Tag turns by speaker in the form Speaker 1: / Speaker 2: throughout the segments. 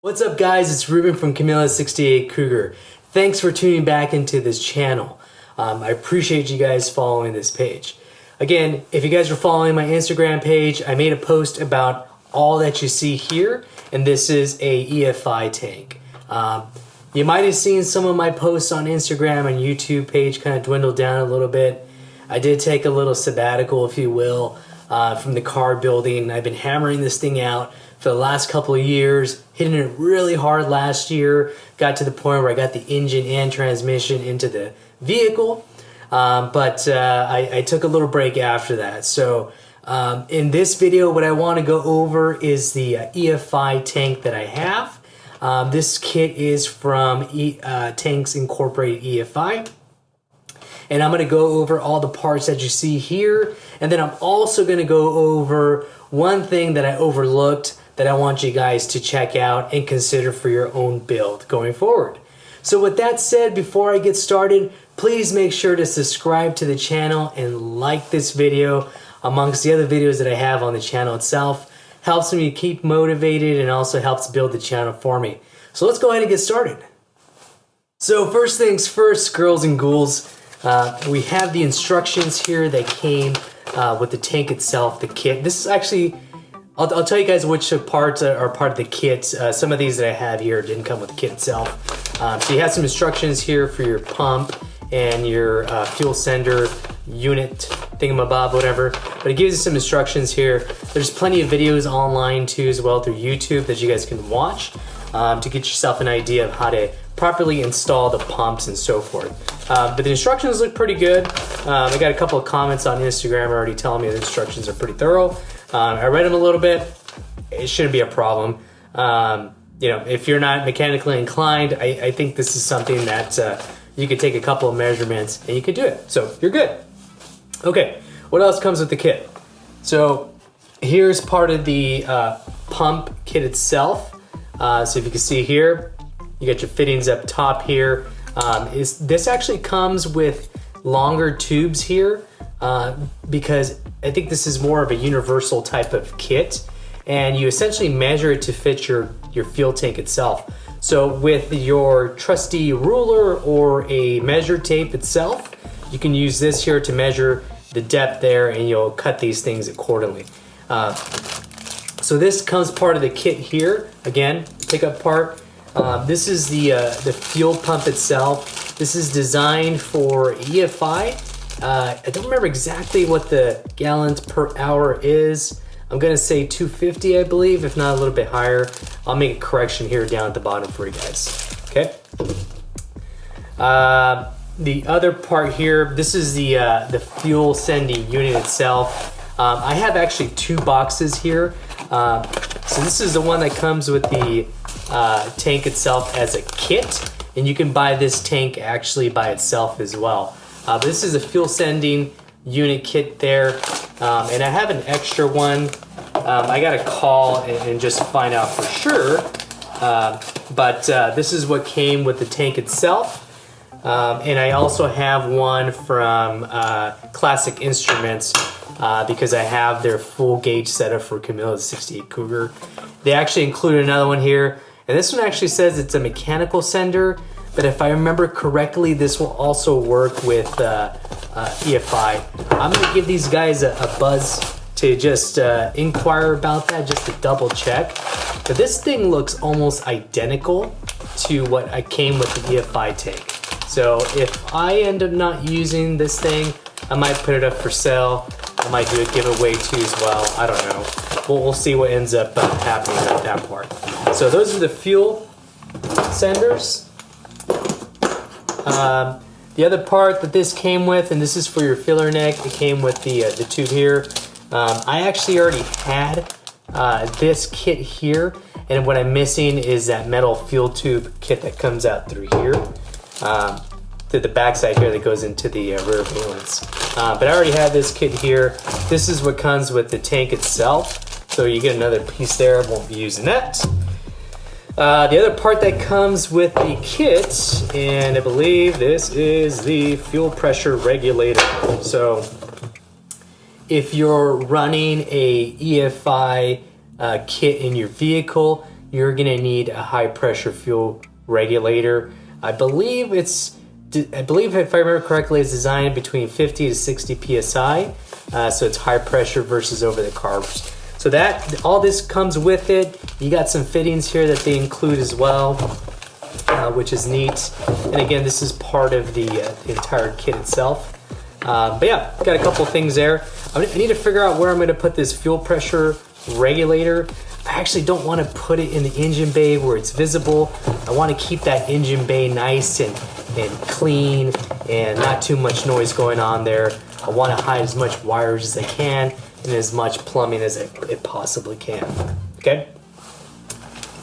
Speaker 1: What's up guys, it's Ruben from misc Cougar. Thanks for tuning back into this channel. I appreciate you guys following this page. Again, if you guys are following my Instagram page, I made a post about all that you see here, and this is a EFI tank. You might have seen some of my posts on Instagram and YouTube page kind of dwindle down a little bit. I did take a little sabbatical, if you will, from the car building. I've been hammering this thing out for the last couple of years, hitting it really hard last year, got to the point where I got the engine and transmission into the vehicle, but I took a little break after that. So in this video, what I want to go over is the EFI tank that I have. This kit is from Tanks Inc EFI. And I'm going to go over all the parts that you see here. And then I'm also going to go over one thing that I overlooked that I want you guys to check out and consider for your own build going forward. So with that said, before I get started, please make sure to subscribe to the channel and like this video amongst the other videos that I have on the channel itself. Helps me keep motivated and also helps build the channel for me. So let's go ahead and get started. So first things first, girls and ghouls, we have the instructions here that came with the tank itself, the kit. This is actually, I'll tell you guys which parts are part of the kit. Some of these that I have here didn't come with the kit itself. So you have some instructions here for your pump and your fuel sender unit thingamabob, whatever. But it gives you some instructions here. There's plenty of videos online too as well through YouTube that you guys can watch to get yourself an idea of how to properly install the pumps and so forth. But the instructions look pretty good. I got a couple of comments on Instagram already telling me the instructions are pretty thorough. I read them a little bit. It shouldn't be a problem. You know, if you're not mechanically inclined, I think this is something that you could take a couple of measurements and you could do it. So you're good. Okay, what else comes with the kit? So here's part of the pump kit itself. So if you can see here, you got your fittings up top here. This actually comes with longer tubes here because I think this is more of a universal type of kit, and you essentially measure it to fit your fuel tank itself. So with your trusty ruler or a measure tape itself, you can use this here to measure the depth there, and you'll cut these things accordingly. So this comes part of the kit here. Again, pickup part. This is the fuel pump itself. This is designed for EFI. I don't remember exactly what the gallons per hour is. I'm gonna say 250, I believe, if not a little bit higher. I'll make a correction here down at the bottom for you guys, okay? The other part here, this is the fuel sending unit itself. I have actually two boxes here. So this is the one that comes with the tank itself as a kit, and you can buy this tank actually by itself as well. This is a fuel sending unit kit there, and I have an extra one. I gotta call and just find out for sure, but this is what came with the tank itself. And I also have one from Classic Instruments because I have their full gauge setup for misc Cougar. They actually included another one here, and this one actually says it's a mechanical sender, but if I remember correctly, this will also work with EFI. I'm gonna give these guys a buzz to just inquire about that, just to double check. But this thing looks almost identical to what I came with the EFI tank. So if I end up not using this thing, I might put it up for sale. I might do a giveaway too as well. I don't know. We'll see what ends up happening at that part. So those are the fuel senders. The other part that this came with, and this is for your filler neck, it came with the tube here. I actually already had this kit here, and what I'm missing is that metal fuel tube kit that comes out through here. To the backside here that goes into the rear valence. But I already have this kit here. This is what comes with the tank itself. So you get another piece there, won't be using that. The other part that comes with the kit, and I believe this is the fuel pressure regulator. So if you're running a EFI kit in your vehicle, you're gonna need a high pressure fuel regulator. I believe if I remember correctly, it's designed between 50 to 60 PSI. So it's high pressure versus over the carbs. So that, all this comes with it. You got some fittings here that they include as well, which is neat. And again, this is part of the entire kit itself. But yeah, got a couple things there. I need to figure out where I'm gonna put this fuel pressure regulator. I actually don't want to put it in the engine bay where it's visible. I want to keep that engine bay nice and clean and not too much noise going on there. I want to hide as much wires as I can and as much plumbing as it possibly can. Okay.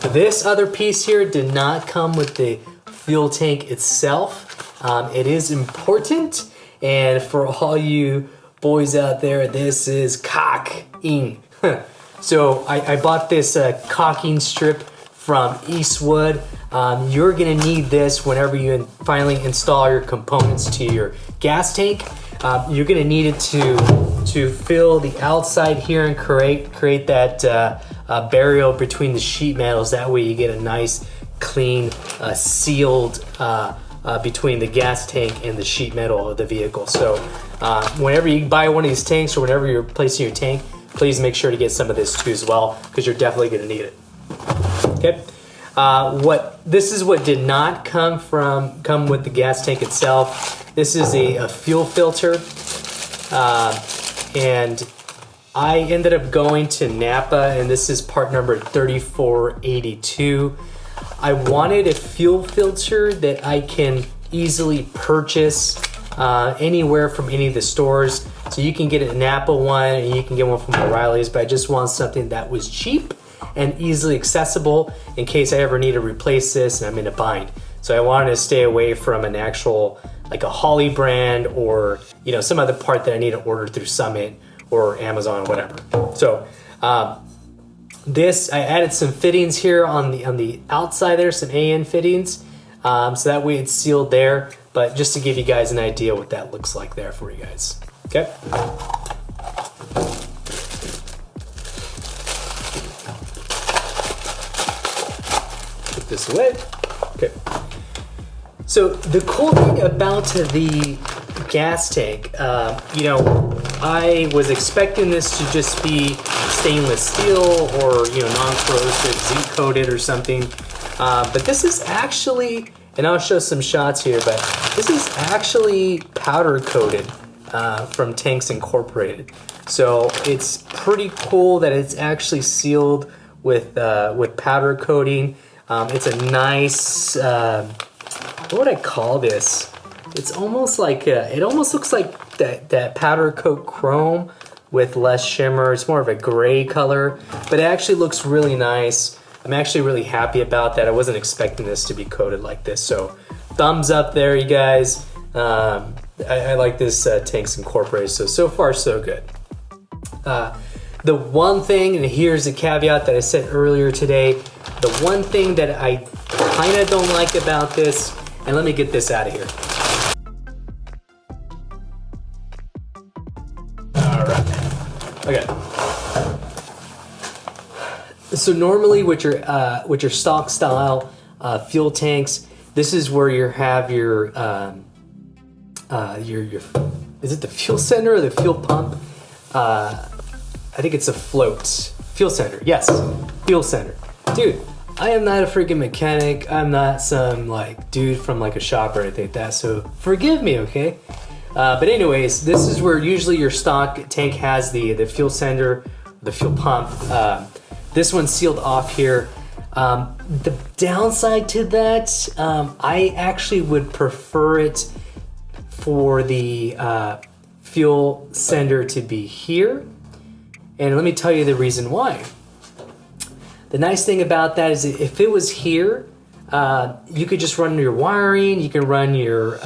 Speaker 1: This other piece here did not come with the fuel tank itself. It is important, and for all you boys out there, this is caulking. So I bought this caulking strip from Eastwood. You're gonna need this whenever you finally install your components to your gas tank. You're gonna need it to fill the outside here and create that barrier between the sheet metals. That way you get a nice, clean, sealed between the gas tank and the sheet metal of the vehicle. So whenever you buy one of these tanks or whenever you're placing your tank, please make sure to get some of this too as well, because you're definitely gonna need it. Okay. This is what did not come with the gas tank itself. This is a fuel filter, and I ended up going to Napa, and this is part number 3482. I wanted a fuel filter that I can easily purchase anywhere from any of the stores. So you can get a Napa one and you can get one from O'Reilly's, but I just want something that was cheap and easily accessible in case I ever need to replace this and I'm in a bind. So I wanted to stay away from an actual, like a Holley brand or, you know, some other part that I need to order through Summit or Amazon or whatever. So I added some fittings here on the outside there, some AN fittings. So that way it's sealed there, but just to give you guys an idea what that looks like there for you guys. Okay. Put this away. Okay. So the cool thing about the gas tank, you know, I was expecting this to just be stainless steel or, you know, non-corrosive, zinc coated or something. But this is actually, and I'll show some shots here, but this is actually powder coated from Tanks Incorporated. So it's pretty cool that it's actually sealed with powder coating. It's a nice, what would I call this? It's almost like, it almost looks like that powder coat chrome with less shimmer. It's more of a gray color, but it actually looks really nice. I'm actually really happy about that. I wasn't expecting this to be coated like this. So thumbs up there, you guys. I like this Tanks Incorporated. So far, so good. The one thing, and here's a caveat that I said earlier today, the one thing that I kind of don't like about this, and let me get this out of here. All right. Okay. So normally with your stock style fuel tanks, this is where you have your is it the fuel sender or the fuel pump? I think it's a float. Fuel sender, yes, fuel sender. Dude, I am not a freaking mechanic. I'm not some like dude from like a shop or anything like that, so forgive me, okay? But anyways, this is where usually your stock tank has the fuel sender, the fuel pump. This one's sealed off here. The downside to that, I actually would prefer it for the fuel sender to be here. And let me tell you the reason why. The nice thing about that is if it was here, you could just run your wiring, you can run your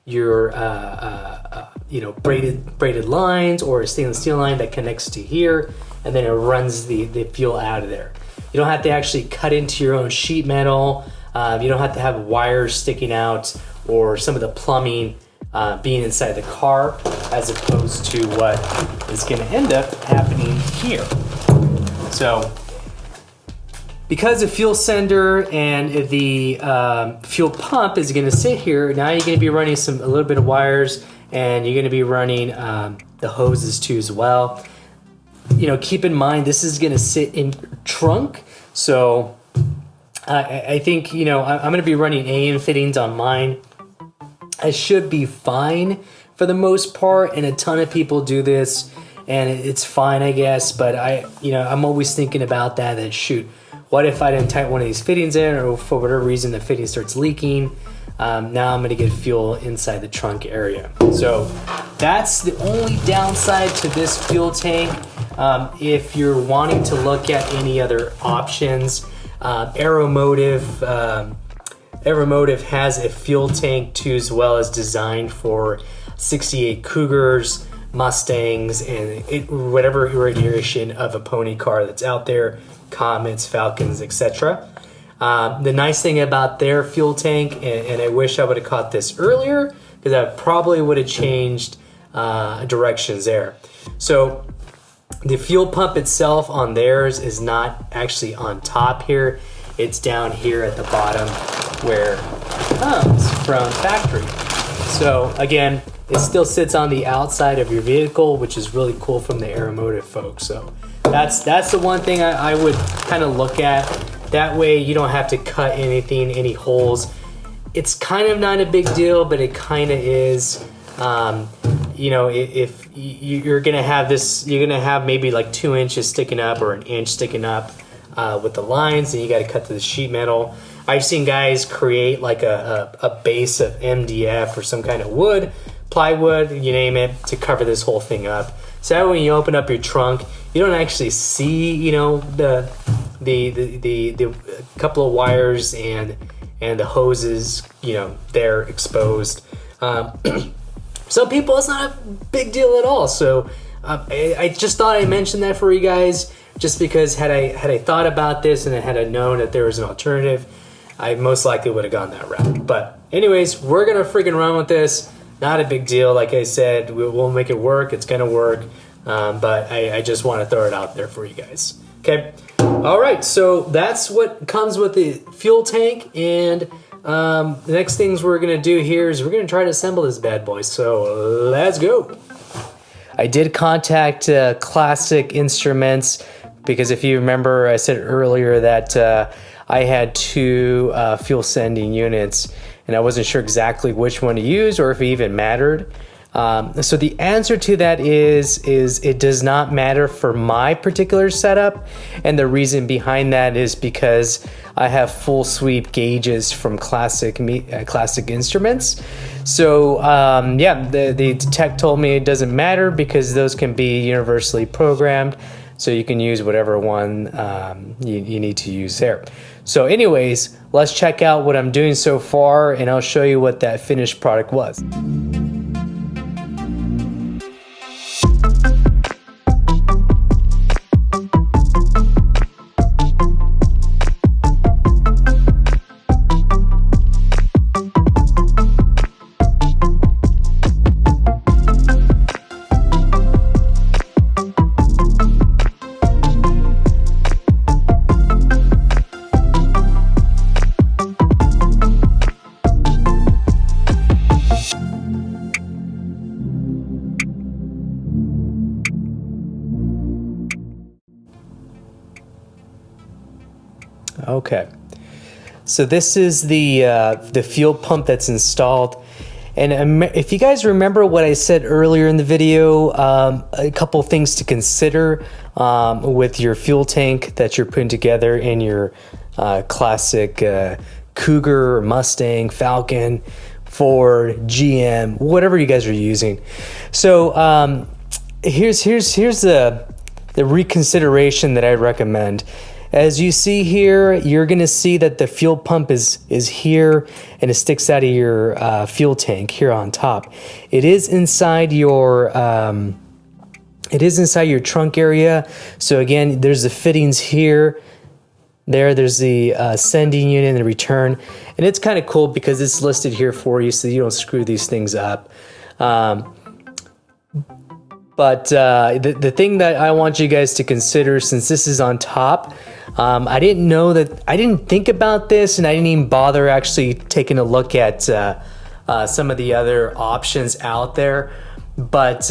Speaker 1: you know, braided lines or a stainless steel line that connects to here, and then it runs the fuel out of there. You don't have to actually cut into your own sheet metal. You don't have to have wires sticking out or some of the plumbing being inside the car, as opposed to what is going to end up happening here. So because the fuel sender and the fuel pump is going to sit here, now you're going to be running a little bit of wires, and you're going to be running the hoses too as well. You know, keep in mind this is going to sit in trunk, so I think, you know, I'm going to be running AM fittings on mine. I should be fine for the most part, and a ton of people do this, and it's fine, I guess. But I'm always thinking about that shoot, what if I didn't tighten one of these fittings in, or for whatever reason the fitting starts leaking? Now I'm going to get fuel inside the trunk area. So that's the only downside to this fuel tank. If you're wanting to look at any other options, Aeromotive has a fuel tank too, as well as designed for 68 Cougars, Mustangs, and whatever iteration of a pony car that's out there, Comets, Falcons, etc. The nice thing about their fuel tank, and I wish I would have caught this earlier, because I probably would have changed directions there. So the fuel pump itself on theirs is not actually on top here. It's down here at the bottom where it comes from factory. So again, it still sits on the outside of your vehicle, which is really cool from the Aeromotive folks. So that's the one thing I would kind of look at. That way you don't have to cut anything, any holes. It's kind of not a big deal, but it kind of is. You know, if you're gonna have this, you're gonna have maybe like 2 inches sticking up or an inch sticking up with the lines, and you got to cut to the sheet metal. I've seen guys create like a base of MDF or some kind of wood, plywood, you name it, to cover this whole thing up. So that when you open up your trunk, you don't actually see, you know, the couple of wires and the hoses, you know, they're exposed. Some people, it's not a big deal at all. So I just thought I'd mention that for you guys, just because had I thought about this and had I known that there was an alternative, I most likely would have gone that route. But anyways, we're gonna freaking run with this. Not a big deal. Like I said, we'll make it work. It's gonna work. But I just want to throw it out there for you guys. Okay. All right. So that's what comes with the fuel tank. And the next things we're going to do here is we're going to try to assemble this bad boy. So let's go. I did contact Classic Instruments, because if you remember, I said earlier that I had 2 fuel sending units, and I wasn't sure exactly which one to use or if it even mattered. So the answer to that is it does not matter for my particular setup, and the reason behind that is because I have full sweep gauges from Classic Instruments. So yeah, the tech told me it doesn't matter because those can be universally programmed, so you can use whatever one you need to use there. So anyways, let's check out what I'm doing so far, and I'll show you what that finished product was. Okay, so this is the fuel pump that's installed, and if you guys remember what I said earlier in the video, a couple things to consider with your fuel tank that you're putting together in your classic Cougar, or Mustang, Falcon, Ford, GM, whatever you guys are using. So here's the reconsideration that I recommend. As you see here, you're going to see that the fuel pump is here, and it sticks out of your fuel tank here on top. It is inside your trunk area. So again, there's the fittings here. There's the sending unit and the return, and it's kind of cool because it's listed here for you, so you don't screw these things up. But the thing that I want you guys to consider, since this is on top, I didn't think about this, and I didn't even bother actually taking a look at some of the other options out there. But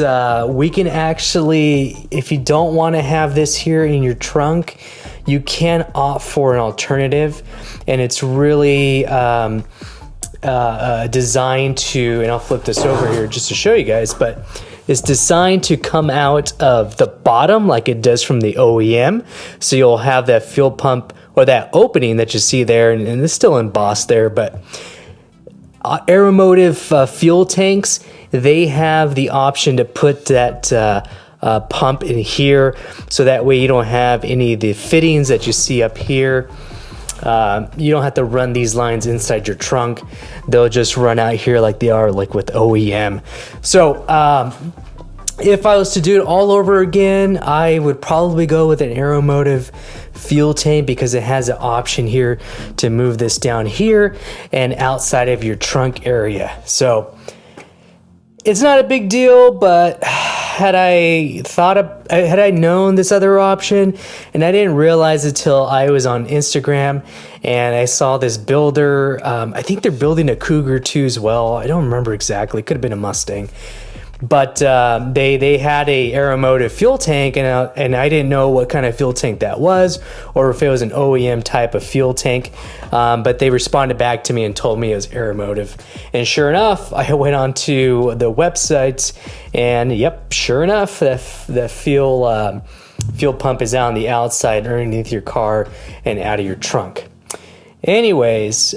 Speaker 1: we can actually, if you don't want to have this here in your trunk, you can opt for an alternative, and it's really designed to, and I'll flip this over here just to show you guys, but it's designed to come out of the bottom like it does from the OEM. So you'll have that fuel pump, or that opening that you see there, and it's still embossed there, but Aeromotive fuel tanks, they have the option to put that pump in here, so that way you don't have any of the fittings that you see up here. You don't have to run these lines inside your trunk. They'll just run out here like they are like with OEM. So if I was to do it all over again, I would probably go with an Aeromotive fuel tank, because it has an option here to move this down here and outside of your trunk area. So it's not a big deal, but had I known this other option, and I didn't realize it till I was on Instagram and I saw this builder, I think they're building a Cougar too as well. I don't remember exactly, could have been a Mustang. But they had a Aeromotive fuel tank, and I didn't know what kind of fuel tank that was, or if it was an OEM type of fuel tank. But they responded back to me and told me it was Aeromotive. And sure enough, I went onto the website, and yep, sure enough, the fuel pump is out on the outside, underneath your car and out of your trunk. Anyways,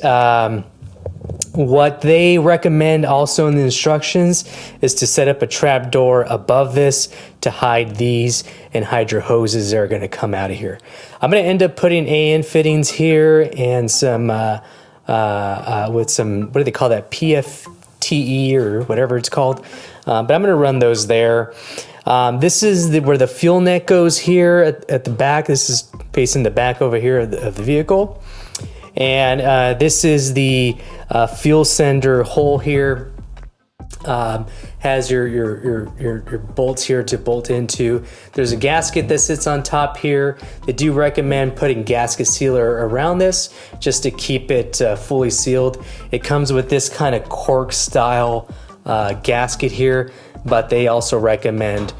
Speaker 1: what they recommend also in the instructions is to set up a trap door above this to hide these and hide your hoses that are going to come out of here. I'm going to end up putting AN fittings here and some with some, what do they call that, PFTE or whatever it's called, but I'm going to run those there. This is where the fuel neck goes here at the back. This is facing the back over here of the vehicle. And this is the fuel sender hole here. Has your bolts here to bolt into. There's a gasket that sits on top here. They do recommend putting gasket sealer around this just to keep it fully sealed. It comes with this kind of cork style gasket here, but they also recommend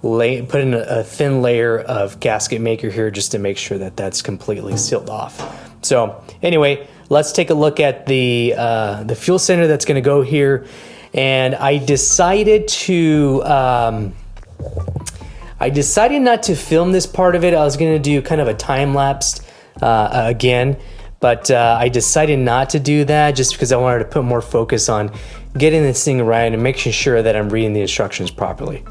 Speaker 1: putting a thin layer of gasket maker here just to make sure that that's completely sealed off. So anyway, let's take a look at the fuel sender that's going to go here. And I decided not to film this part of it. I was going to do kind of a time lapse again, but I decided not to do that just because I wanted to put more focus on getting this thing right and making sure that I'm reading the instructions properly.